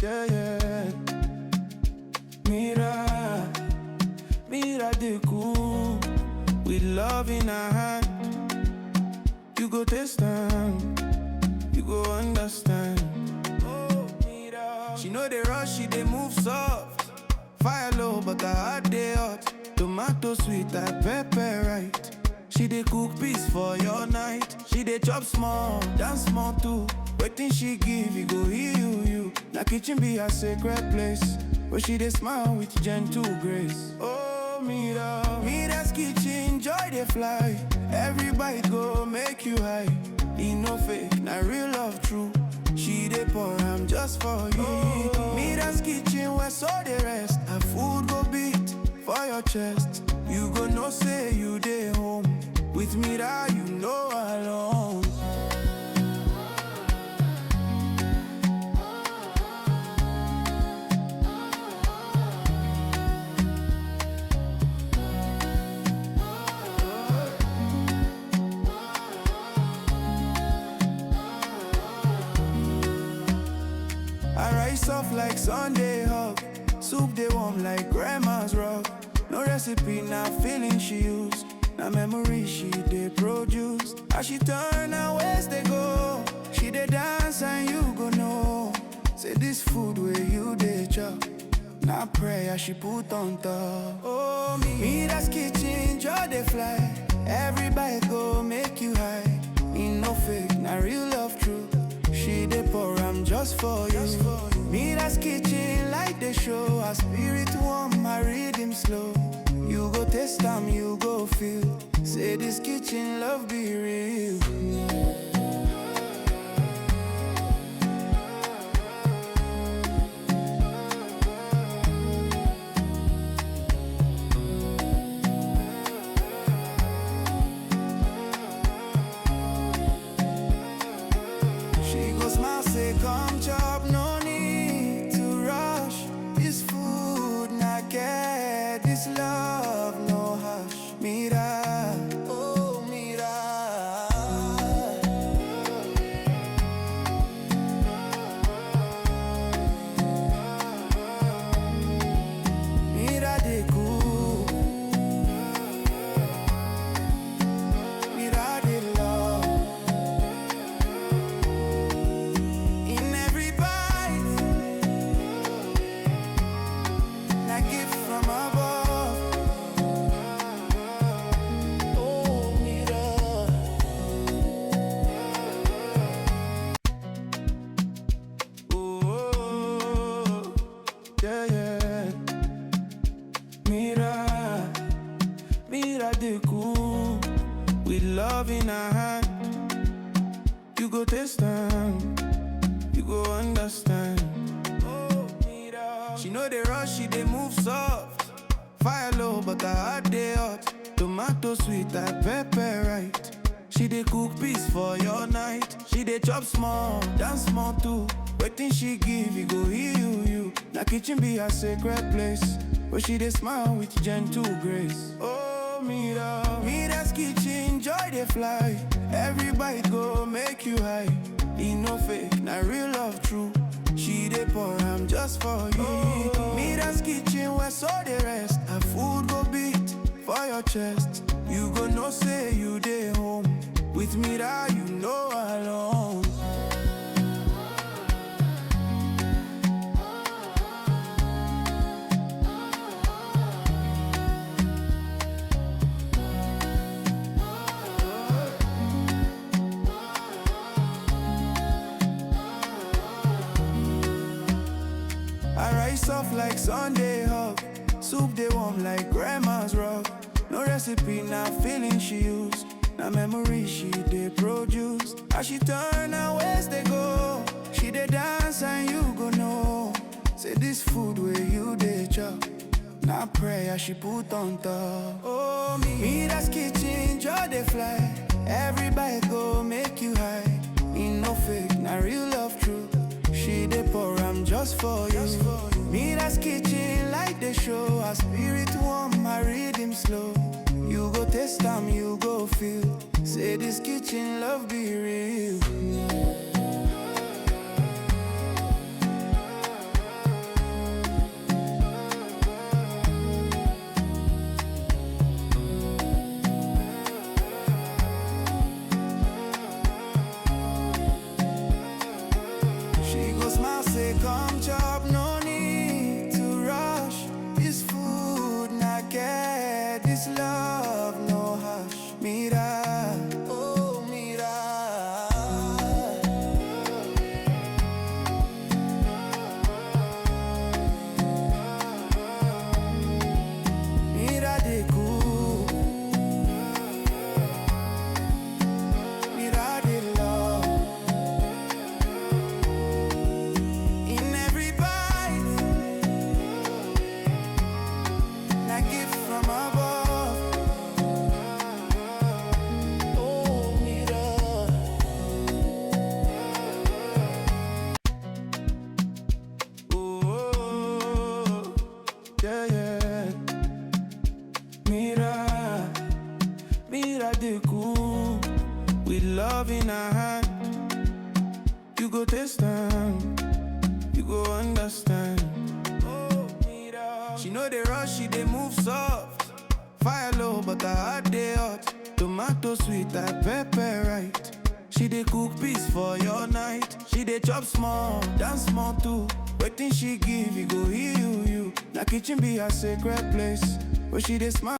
yeah, yeah. Mira the cool, with love in her hand. You go taste them, you go understand. Oh, Mira. She know they rush, she they move soft. Fire low, but her heart they hot. Tomato sweet, like pepper right. She dey cook peace for your night. She dey chop small, dance small too. Waiting she give, you go heal you. Na kitchen be a sacred place, where she dey smile with gentle grace. Oh, Mira's kitchen, joy dey fly. Every bite go make you high. E no fake, na real love true. She dey pour, I'm just for you. Mira's kitchen, where so dey rest. Her food go beat for your chest. You go know say you dey home. With Mira, you know alone. I rise soft like Sunday hug. Soup they warm like grandma's rug. No recipe, na feeling she use. Na memory she dey produce. As she turn her waist they go. She dey dance and you go know. Say this food where you dey chop. Na prayer she put on top. Oh, Mira's kitchen, joy dey fly. Every bite go make you high. E no fake, na real love true. She dey pour, I'm just for you. Mira's kitchen, like the show. Her spirit warm, my rhythm slow. You go taste them, you go feel. Say this kitchen love be real. She go smile, say come chop, no need to rush. This food not get, this love no hush. Mira, oh Mira. Mira de cool, Mira de love. In every bite, a gift from above. Oh, Mira. Oh, yeah, yeah. Mira the cool, with love in her hand. You go taste them, you go understand. Oh, Mira. She know they rush, she they move soft. Fire low, but her heart they hot. Tomato sweet, like pepper right. She dey cook peace for your night. She dey chop small, dance small too. Waiting she give, you go heal you. Na kitchen be a sacred place, where she dey smile with gentle grace. Oh, Mira's kitchen, joy dey fly. Every bite go make you high. E no fake, na real love true. She dey pour, I'm just for you. Mira's kitchen, where so dey rest. Her food go beat for your chest. You go know say you dey home. With Mira, you know alone. I rise soft like Sunday hug. Soup they warm like grandma's rug. No recipe, na feeling she use. Na memory she dey produce. As she turn her waist they go. She dey dance and you go know. Say this food where you dey chop. Na prayer she put on top. Oh, Mira's kitchen, joy dey fly. Every bite go make you high. E no fake, na real love true. She dey pour, I'm just for you. Mira's kitchen, like the show. Her spirit warm, my rhythm slow. You go taste them, you go feel. Say this kitchen love be real. come chop, no need to rush. This food not get, this love no hush. Mira, oh mira. Mira de cool. Mira de love. In every bite, a gift from above. Oh, mira. Oh, yeah, yeah. Mira, mira de cool. With love in our hand, you go taste time, you go understand. Oh, mira. She know they rush, she they move soft. Fire low, but her heart they hot. Tomato sweet, like pepper right. She dey cook peace for your night. She dey chop small, dance small too. Waiting she give, you go heal you. Na kitchen be her sacred place, where she dey smile.